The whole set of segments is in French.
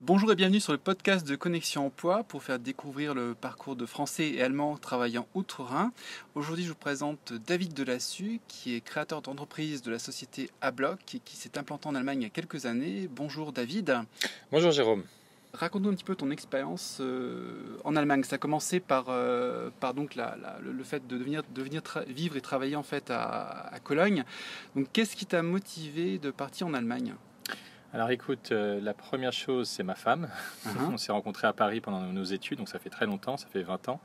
Bonjour et bienvenue sur le podcast de Connexion Emploi pour faire découvrir le parcours de Français et Allemands travaillant outre-Rhin. Aujourd'hui, je vous présente David Delassus, qui est créateur d'entreprise de la société A-Block et qui s'est implanté en Allemagne il y a quelques années. Bonjour David. Bonjour Jérôme. Raconte-nous un petit peu ton expérience en Allemagne. Ça a commencé par donc le fait de venir vivre et travailler en fait à Cologne. Donc, qu'est-ce qui t'a motivé de partir en Allemagne ? Alors écoute, la première chose, c'est ma femme. Uh-huh. On s'est rencontrés à Paris pendant nos études, donc ça fait très longtemps, ça fait 20 ans.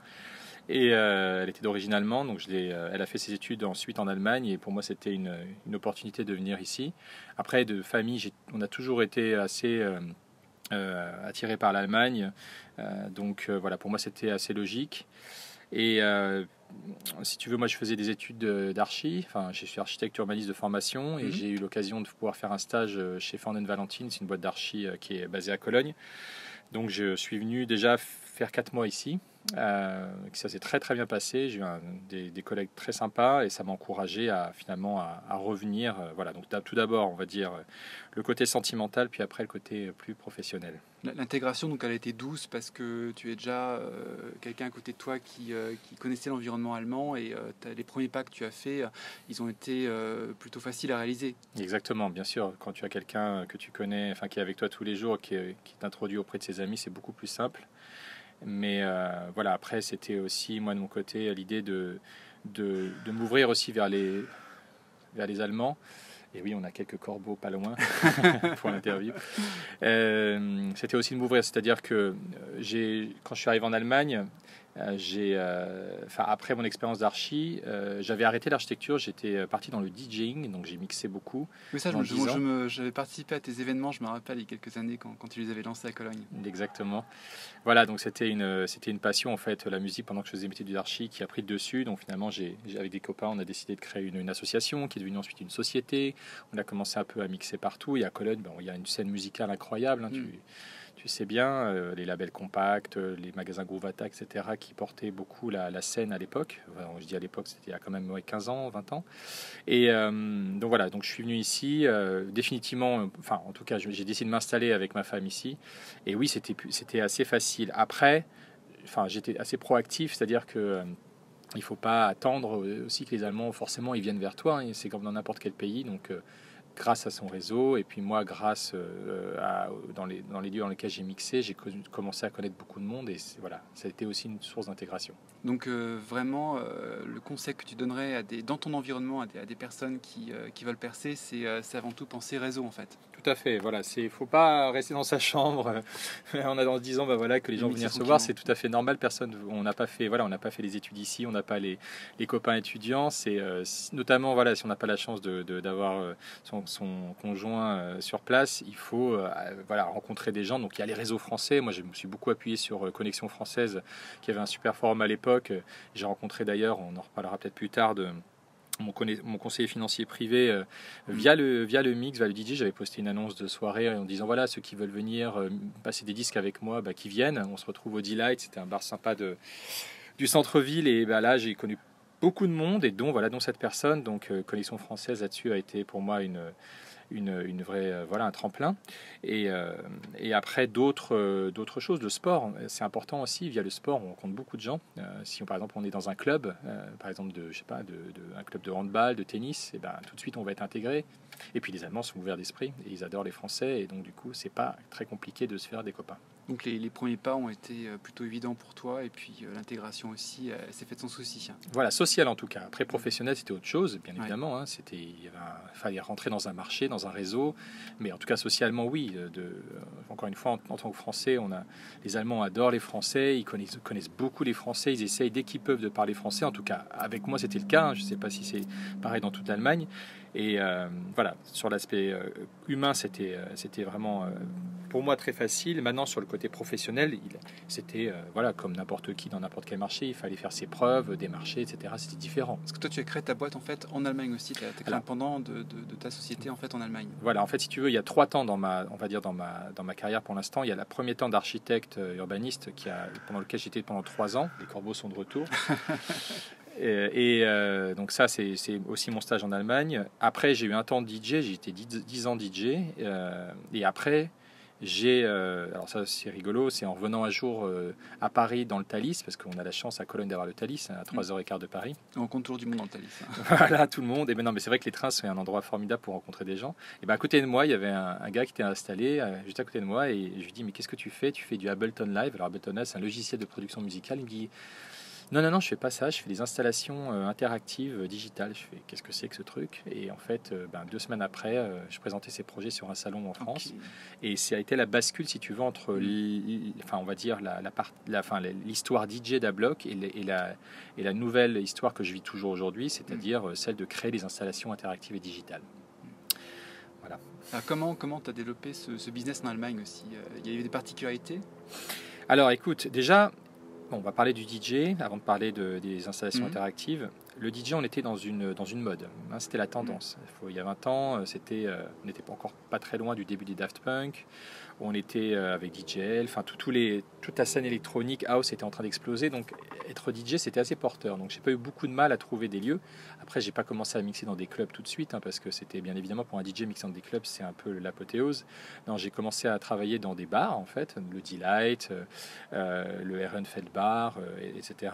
Et elle était d'origine allemande, donc elle a fait ses études ensuite en Allemagne, et pour moi c'était une opportunité de venir ici. Après, de famille, on a toujours été assez attiré par l'Allemagne, donc voilà, pour moi c'était assez logique. Et si tu veux, moi je faisais des études d'archi, enfin je suis architecte urbaniste de formation et j'ai eu l'occasion de pouvoir faire un stage chez Faunen Valentin, c'est une boîte d'archi qui est basée à Cologne. Donc je suis venu déjà faire 4 mois ici, ça s'est très très bien passé, j'ai eu des collègues très sympas et ça m'a encouragé finalement à revenir. Voilà, donc tout d'abord on va dire le côté sentimental, puis après le côté plus professionnel. L'intégration, donc, elle a été douce parce que tu es déjà quelqu'un à côté de toi qui connaissait l'environnement allemand et les premiers pas que tu as faits, ils ont été plutôt faciles à réaliser. Exactement, bien sûr. Quand tu as quelqu'un que tu connais, enfin qui est avec toi tous les jours, qui t'introduit auprès de ses amis, c'est beaucoup plus simple. Mais voilà, après, c'était aussi, moi de mon côté, l'idée de m'ouvrir aussi vers les Allemands. Et oui, on a quelques corbeaux pas loin pour l'interview. C'était aussi de m'ouvrir, c'est-à-dire que quand je suis arrivé en Allemagne, après mon expérience d'archi, j'avais arrêté l'architecture, j'étais parti dans le DJing, donc j'ai mixé beaucoup. Oui, ça, j'avais participé à tes événements, je me rappelle, il y a quelques années quand tu les avais lancés à Cologne. Exactement. Voilà, donc c'était une passion en fait, la musique pendant que je faisais mes études d'archi qui a pris le dessus. Donc finalement, avec des copains, on a décidé de créer une association qui est devenue ensuite une société. On a commencé un peu à mixer partout. Et à Cologne, il y a une scène musicale incroyable. Hein, tu sais bien, les labels compacts, les magasins Groovata, etc., qui portaient beaucoup la scène à l'époque. Enfin, je dis à l'époque, c'était il y a quand même 15 ans, 20 ans. Et donc voilà, donc je suis venu ici, définitivement, enfin en tout cas, j'ai décidé de m'installer avec ma femme ici. Et oui, c'était assez facile. Après, enfin, j'étais assez proactif, c'est-à-dire que il faut pas attendre aussi que les Allemands, forcément, ils viennent vers toi. Hein, c'est comme dans n'importe quel pays, donc grâce à son réseau et puis moi grâce dans les lieux dans lesquels j'ai mixé, j'ai commencé à connaître beaucoup de monde et voilà, ça a été aussi une source d'intégration. Donc vraiment, le conseil que tu donnerais dans ton environnement à des personnes qui veulent percer, c'est avant tout penser réseau en fait. Tout à fait, voilà, faut pas rester dans sa chambre en se disant bah voilà que les gens vont venir se voir, c'est tout à fait normal. On n'a pas fait les études ici, on n'a pas les copains étudiants. C'est notamment voilà, si on n'a pas la chance d'avoir son conjoint sur place, il faut voilà, rencontrer des gens. Donc il y a les réseaux français. Moi je me suis beaucoup appuyé sur Connexion Française qui avait un super forum à l'époque. J'ai rencontré d'ailleurs, on en reparlera peut-être plus tard, mon conseiller financier privé via le mix, via le DJ. J'avais posté une annonce de soirée en disant voilà, ceux qui veulent venir passer des disques avec moi, qui viennent. On se retrouve au Delight, c'était un bar sympa du centre-ville et là j'ai connu beaucoup de monde et dont cette personne. Donc Connexion Française là-dessus a été pour moi une vraie voilà, un tremplin et après d'autres choses. Le sport, c'est important aussi. Via le sport, on rencontre beaucoup de gens. Si par exemple on est dans un club, par exemple un club de handball, de tennis, et tout de suite on va être intégré. Et puis les Allemands sont ouverts d'esprit et ils adorent les Français et donc du coup c'est pas très compliqué de se faire des copains. Donc les premiers pas ont été plutôt évidents pour toi et puis l'intégration aussi s'est faite sans souci. Voilà, social en tout cas. Après professionnel c'était autre chose, bien évidemment. Hein, il fallait rentrer dans un marché, dans un réseau, mais en tout cas socialement oui. Encore une fois, en tant que Français, les Allemands adorent les Français, ils connaissent beaucoup les Français, ils essayent dès qu'ils peuvent de parler français. En tout cas avec moi c'était le cas. Hein, je ne sais pas si c'est pareil dans toute l'Allemagne. Et voilà, sur l'aspect humain c'était vraiment pour moi très facile. Maintenant sur le côté professionnel, c'était voilà, comme n'importe qui dans n'importe quel marché, il fallait faire ses preuves, démarcher, etc. C'était différent. Parce que toi tu as créé ta boîte en fait en Allemagne aussi, tu as créé un pendant de ta société en fait en Allemagne. Voilà, en fait si tu veux, il y a 3 temps dans ma carrière pour l'instant. Il y a le premier temps d'architecte urbaniste pendant lequel j'étais pendant 3 ans. Les corbeaux sont de retour. Donc ça c'est aussi mon stage en Allemagne. Après j'ai eu un temps de DJ, j'ai été 10 ans DJ et après Alors ça c'est rigolo, c'est en revenant un jour à Paris dans le Thalys, parce qu'on a la chance à Cologne d'avoir le Thalys, à 3h15 de Paris. On compte tour du monde dans le Thalys. Voilà, tout le monde. Et ben non, mais c'est vrai que les trains sont un endroit formidable pour rencontrer des gens. Et ben à côté de moi, il y avait un gars qui était installé juste à côté de moi, et je lui dis mais qu'est-ce que tu fais? Tu fais du Ableton Live. Alors Ableton Live, c'est un logiciel de production musicale. Il me dit non, je fais pas ça, je fais des installations interactives digitales. Je fais qu'est-ce que c'est que ce truc? Et en fait, 2 semaines après, je présentais ces projets sur un salon en France. Okay. Et ça a été la bascule, si tu veux, entre on va dire l'histoire DJ d'Ablock et la nouvelle histoire que je vis toujours aujourd'hui, c'est-à-dire celle de créer des installations interactives et digitales. Voilà. Alors comment tu as développé ce business en Allemagne aussi? Il y a eu des particularités? Alors écoute, déjà, on va parler du DJ avant de parler des installations interactives. Le DJ, on était dans une mode. Hein, c'était la tendance. Il y a 20 ans, on n'était encore pas très loin du début des Daft Punk. On était avec DJL. Enfin, toute la scène électronique, house était en train d'exploser. Donc, être DJ, c'était assez porteur. Donc, j'ai pas eu beaucoup de mal à trouver des lieux. Après, j'ai pas commencé à mixer dans des clubs tout de suite, parce que c'était bien évidemment pour un DJ mixant dans des clubs, c'est un peu l'apothéose. Non, j'ai commencé à travailler dans des bars, en fait, le Delight, le Ehrenfeld Bar, etc.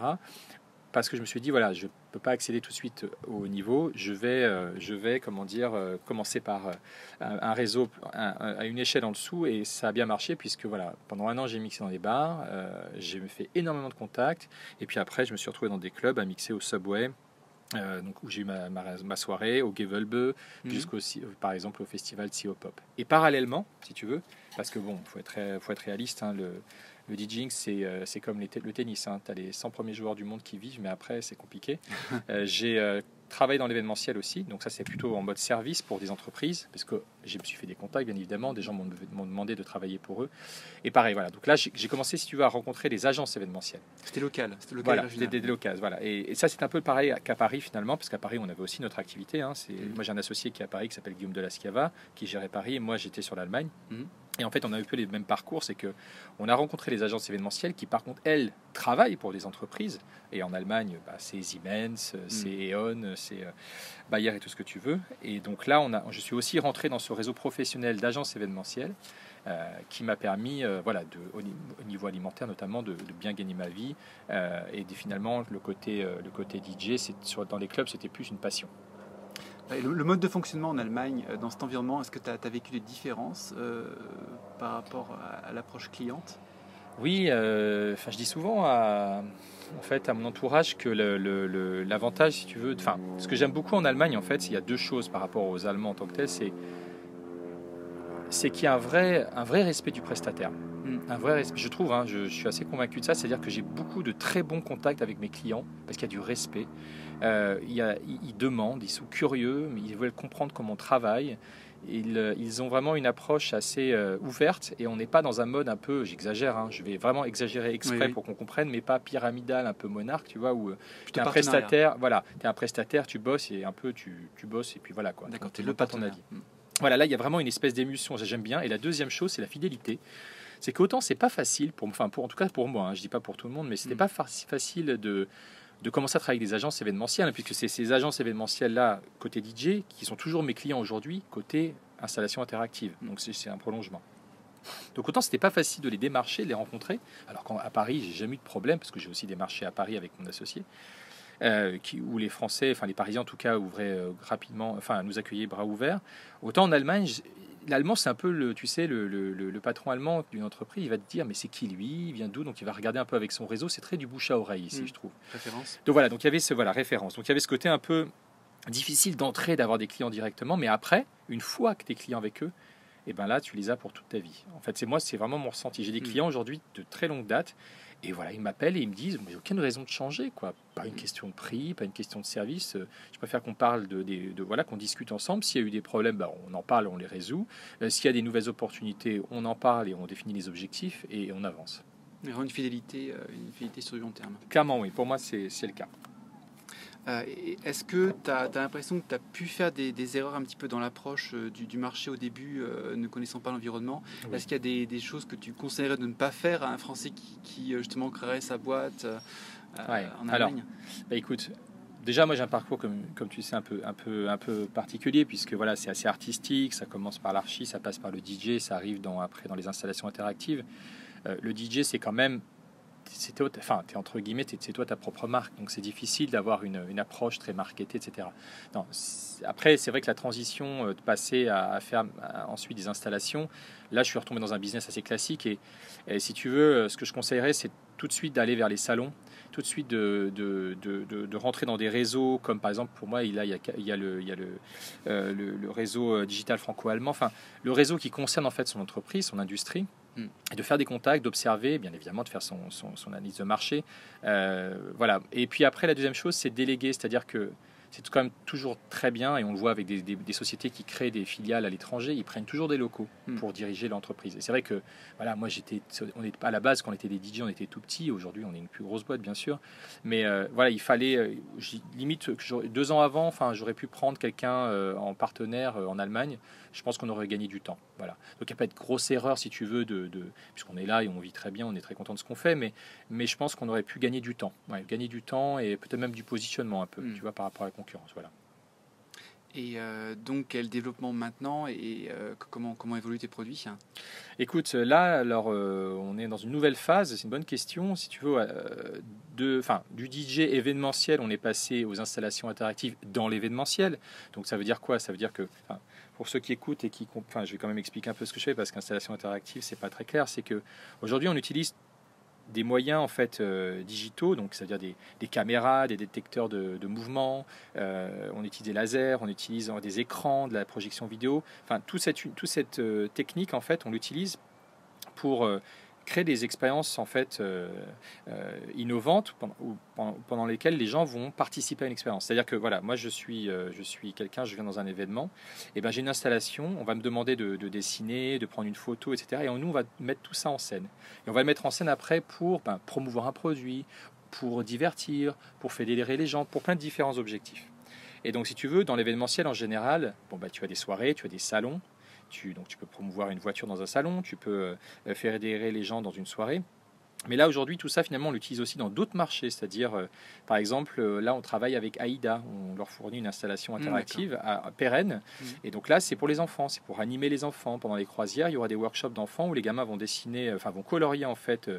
Parce que je me suis dit, voilà, je ne peux pas accéder tout de suite au niveau, je vais commencer par un réseau à une échelle en dessous, et ça a bien marché, puisque voilà, pendant 1 an, j'ai mixé dans des bars, j'ai fait énormément de contacts, et puis après, je me suis retrouvé dans des clubs à mixer au Subway, donc où j'ai eu ma soirée, au Gevelbe, par exemple au festival CO Pop. Et parallèlement, si tu veux, parce que bon, faut être réaliste, hein, le DJing, c'est comme le tennis. Hein. Tu as les 100 premiers joueurs du monde qui vivent, mais après, c'est compliqué. J'ai travaillé dans l'événementiel aussi. Donc ça, c'est plutôt en mode service pour des entreprises, parce que je me suis fait des contacts, bien évidemment. Des gens m'ont demandé de travailler pour eux. Et pareil, voilà. Donc là, j'ai commencé, si tu veux, à rencontrer des agences événementielles. C'était local. Voilà, c'était des locales. Voilà. Et ça, c'est un peu pareil qu'à Paris, finalement, parce qu'à Paris, on avait aussi notre activité. Hein. Moi, j'ai un associé qui est à Paris, qui s'appelle Guillaume de la Schiava, qui gérait Paris, et moi, j'étais sur l'Allemagne. Et en fait, on a un peu les mêmes parcours, c'est que on a rencontré les agences événementielles qui, par contre, elles, travaillent pour des entreprises. Et en Allemagne, c'est Siemens, c'est E.ON, c'est Bayer et tout ce que tu veux. Et donc là, je suis aussi rentré dans ce réseau professionnel d'agences événementielles qui m'a permis, au niveau alimentaire notamment, de bien gagner ma vie. Et finalement, le côté DJ, dans les clubs, c'était plus une passion. Le mode de fonctionnement en Allemagne, dans cet environnement, est-ce que tu as vécu des différences par rapport à l'approche cliente? Oui, je dis souvent à mon entourage que l'avantage, si tu veux, ce que j'aime beaucoup en Allemagne, en fait, il y a 2 choses par rapport aux Allemands en tant que tels, c'est qu'il y a un vrai respect du prestataire. Un vrai respect, je trouve, hein, je suis assez convaincu de ça, c'est-à-dire que j'ai beaucoup de très bons contacts avec mes clients parce qu'il y a du respect. Ils demandent, ils sont curieux, mais ils veulent comprendre comment on travaille. Ils ont vraiment une approche assez ouverte, et on n'est pas dans un mode un peu, j'exagère, hein, je vais vraiment exagérer exprès pour qu'on comprenne, mais pas pyramidal, un peu monarque, tu vois, où tu es un prestataire, t'es un prestataire, tu bosses et un peu tu bosses et puis voilà quoi. D'accord, tu n'as pas ton avis. Voilà, là il y a vraiment une espèce d'émulsion, j'aime bien. Et la deuxième chose, c'est la fidélité. C'est qu'autant c'est pas facile, en tout cas pour moi, hein, je dis pas pour tout le monde, mais c'était pas facile de commencer à travailler avec des agences événementielles, puisque c'est ces agences événementielles-là, côté DJ, qui sont toujours mes clients aujourd'hui, côté installation interactive. Donc c'est un prolongement. Donc autant c'était pas facile de les démarcher, de les rencontrer, alors qu'à Paris, j'ai jamais eu de problème, parce que j'ai aussi démarché à Paris avec mon associé, où les Français, les Parisiens en tout cas, ouvraient rapidement, nous accueillaient bras ouverts. Autant en Allemagne, l'allemand, c'est un peu le patron allemand d'une entreprise, il va te dire mais c'est qui lui, il vient d'où, donc il va regarder un peu avec son réseau, c'est très du bouche à oreille ici, je trouve. Référence. Donc voilà, donc il y avait référence. Donc il y avait ce côté un peu difficile d'entrer, d'avoir des clients directement, mais après, une fois que tu es client avec eux, et ben là tu les as pour toute ta vie. En fait, c'est vraiment mon ressenti. J'ai des clients aujourd'hui de très longue date. Et voilà, ils m'appellent et ils me disent mais aucune raison de changer, quoi. Pas une question de prix, pas une question de service. Je préfère qu'on parle qu'on discute ensemble. S'il y a eu des problèmes, on en parle, on les résout. S'il y a des nouvelles opportunités, on en parle et on définit les objectifs et on avance. Une fidélité sur du long terme. Clairement, oui. Pour moi, c'est le cas. Est-ce que tu as l'impression que tu as pu faire des erreurs un petit peu dans l'approche du marché au début, ne connaissant pas l'environnement? Oui. Est-ce qu'il y a des choses que tu conseillerais de ne pas faire à un Français qui justement créerait sa boîte en Allemagne? Alors, écoute, déjà, moi j'ai un parcours, comme tu sais, un peu particulier, puisque voilà, c'est assez artistique, ça commence par l'archi, ça passe par le DJ, ça arrive après dans les installations interactives. Le DJ, c'est quand même, t'es entre guillemets, c'est toi ta propre marque, donc c'est difficile d'avoir une approche très marketée, etc. Non, après, c'est vrai que la transition de passer à faire ensuite des installations, là je suis retombé dans un business assez classique, et si tu veux, ce que je conseillerais, c'est tout de suite d'aller vers les salons, tout de suite de rentrer dans des réseaux, comme par exemple pour moi, il y a le réseau digital franco-allemand, enfin le réseau qui concerne en fait son entreprise, son industrie, et de faire des contacts, d'observer, bien évidemment, de faire son analyse de marché. Voilà. Et puis après, la deuxième chose, c'est déléguer, c'est-à-dire que c'est quand même toujours très bien, et on le voit avec des sociétés qui créent des filiales à l'étranger, ils prennent toujours des locaux pour diriger l'entreprise. Et c'est vrai que, voilà, moi, on n'est pas à la base, quand on était des DJ, on était tout petits. Aujourd'hui, on est une plus grosse boîte, bien sûr. Mais voilà, il fallait, limite, 2 ans avant, enfin, j'aurais pu prendre quelqu'un en partenaire en Allemagne. Je pense qu'on aurait gagné du temps. Voilà. Donc il n'y a pas de grosse erreur, si tu veux, puisqu'on est là et on vit très bien, on est très content de ce qu'on fait, mais je pense qu'on aurait pu gagner du temps. Ouais, gagner du temps et peut-être même du positionnement un peu, tu vois, par rapport à la concurrence. Voilà. Et donc, quel développement maintenant et comment évoluent tes produits? Écoute, là, alors, on est dans une nouvelle phase, c'est une bonne question. Si tu veux, du DJ événementiel, on est passé aux installations interactives dans l'événementiel. Donc ça veut dire quoi? Ça veut dire que, pour ceux qui écoutent et je vais quand même expliquer un peu ce que je fais, parce qu'installation interactive, c'est pas très clair. C'est que aujourd'hui, on utilise des moyens en fait digitaux, donc c'est-à-dire des caméras, des détecteurs de mouvement, on utilise des lasers, on utilise des écrans, de la projection vidéo, enfin toute cette technique en fait on l'utilise pour créer des expériences en fait innovantes pendant lesquelles les gens vont participer à une expérience. C'est-à-dire que voilà, moi je suis quelqu'un, je viens dans un événement, et ben j'ai une installation, on va me demander de dessiner, de prendre une photo, etc. Et nous on va mettre tout ça en scène. Et on va le mettre en scène après pour promouvoir un produit, pour divertir, pour fédérer les gens, pour plein de différents objectifs. Et donc si tu veux, dans l'événementiel en général, tu as des soirées, tu as des salons. Tu peux promouvoir une voiture dans un salon, tu peux faire adhérer les gens dans une soirée. Mais là, aujourd'hui, tout ça, finalement, on l'utilise aussi dans d'autres marchés. C'est-à-dire, par exemple, là, on travaille avec AIDA. On leur fournit une installation interactive pérenne. Et donc là, c'est pour les enfants. C'est pour animer les enfants. Pendant les croisières, il y aura des workshops d'enfants où les gamins vont dessiner, vont colorier, en fait,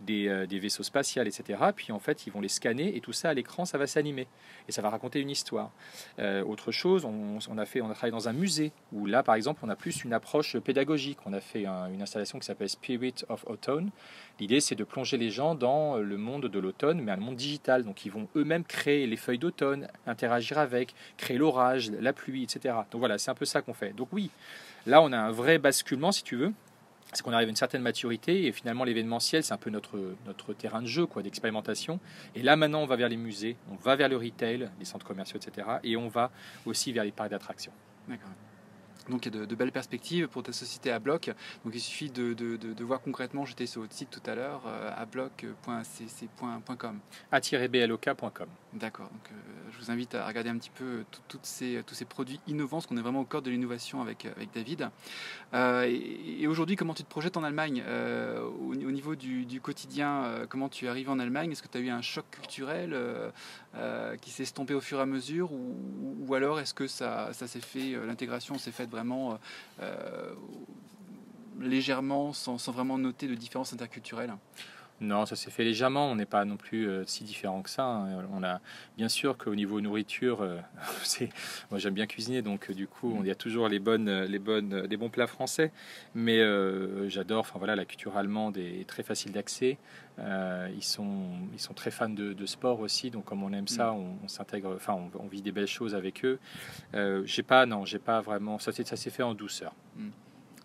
des vaisseaux spatials, etc. Puis, en fait, ils vont les scanner. Et tout ça, à l'écran, ça va s'animer. Et ça va raconter une histoire. Autre chose, on a travaillé dans un musée où là, par exemple, on a plus une approche pédagogique. On a fait une installation qui s'appelle Spirit of Autumn. L'idée, c'est de plonger les gens dans le monde de l'automne, mais un monde digital. Donc, ils vont eux-mêmes créer les feuilles d'automne, interagir avec, créer l'orage, la pluie, etc. Donc voilà, c'est un peu ça qu'on fait. Donc oui, là, on a un vrai basculement, si tu veux. C'est qu'on arrive à une certaine maturité et finalement l'événementiel, c'est un peu notre terrain de jeu, d'expérimentation. Et là, maintenant, on va vers les musées, on va vers le retail, les centres commerciaux, etc. Et on va aussi vers les parcs d'attractions. D'accord. Donc il y a de belles perspectives pour ta société Ablock. Donc il suffit de voir concrètement, j'étais sur votre site tout à l'heure, ablock.cc.com. a-blok.com. D'accord, donc je vous invite à regarder un petit peu tous ces produits innovants, parce qu'on est vraiment au cœur de l'innovation avec David. Et aujourd'hui, comment tu te projettes en Allemagne au niveau du quotidien, comment tu arrives en Allemagne? Est-ce que tu as eu un choc culturel qui s'est estompé au fur et à mesure, ou alors est-ce que ça s'est fait, l'intégration s'est faite vraiment légèrement, sans vraiment noter de différences interculturelles? Non, ça s'est fait légèrement. On n'est pas non plus si différent que ça. On a bien sûr qu'au niveau nourriture, moi j'aime bien cuisiner, donc du coup il y a toujours les bons plats français. Mais j'adore. Enfin voilà, la culture allemande est très facile d'accès. Ils sont très fans de sport aussi, donc comme on aime ça, on s'intègre. Enfin, on vit des belles choses avec eux. J'ai pas vraiment. Ça s'est fait en douceur.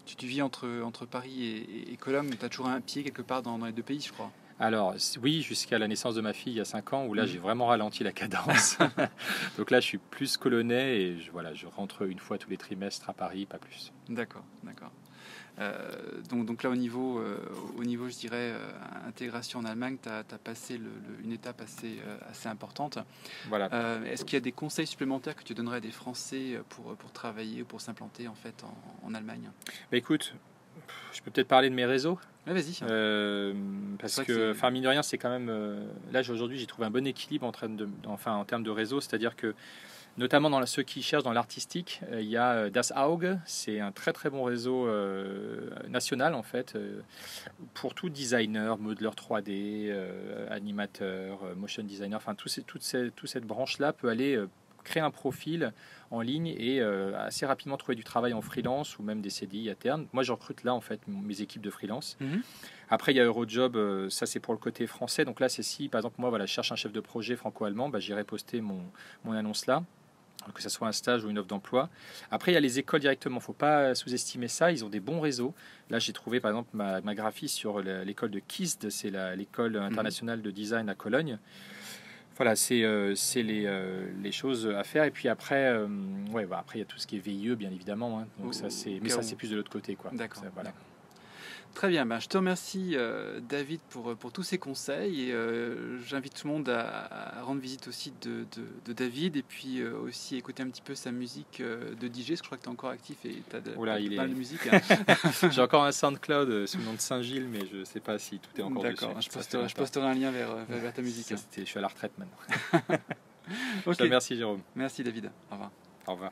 Tu vis entre Paris et Cologne, mais tu as toujours un pied quelque part dans les deux pays, je crois. Alors oui, jusqu'à la naissance de ma fille il y a 5 ans, où là j'ai vraiment ralenti la cadence. Donc là je suis plus colonnais et je rentre une fois tous les trimestres à Paris, pas plus. D'accord. Donc là au niveau je dirais intégration en Allemagne, tu as passé une étape assez importante. Voilà. Est-ce qu'il y a des conseils supplémentaires que tu donnerais à des Français pour travailler ou pour s'implanter en fait en Allemagne? Écoute, Je peux peut-être parler de mes réseaux. Ouais, vas-y. Parce que, enfin, mine de rien, c'est quand même. Là, aujourd'hui, j'ai trouvé un bon équilibre en termes de réseau, c'est-à-dire que, notamment dans ceux qui cherchent dans l'artistique, il y a Das Auge, c'est un très très bon réseau national en fait, pour tout designer, modeler 3D, animateur, motion designer, enfin toute cette branche-là peut aller créer un profil en ligne et assez rapidement trouver du travail en freelance ou même des CDI à terme. Moi, je recrute là en fait mes équipes de freelance. Après, il y a Eurojob, ça c'est pour le côté français. Donc là, c'est si par exemple moi, voilà, je cherche un chef de projet franco-allemand, j'irai poster mon annonce là, que ce soit un stage ou une offre d'emploi. Après, il y a les écoles directement, il ne faut pas sous-estimer ça, ils ont des bons réseaux. Là, j'ai trouvé par exemple ma graphiste sur l'école de KISD, c'est l'école internationale de design à Cologne. Voilà, c'est les choses à faire. Et puis après, après il y a tout ce qui est VIE, bien évidemment. Hein. Donc ça, mais ça, c'est plus de l'autre côté, quoi. D'accord. Voilà. Très bien, je te remercie David pour tous ces conseils et j'invite tout le monde à rendre visite aussi de David et puis aussi écouter un petit peu sa musique de DJ, parce que je crois que tu es encore actif et tu as pas mal de musique. Hein. J'ai encore un SoundCloud sous le nom de Saint-Gilles, mais je ne sais pas si tout est encore dessus. D'accord, je posterai un lien vers ta musique. Je suis à la retraite maintenant. Okay. Merci Jérôme. Merci David, au revoir. Au revoir.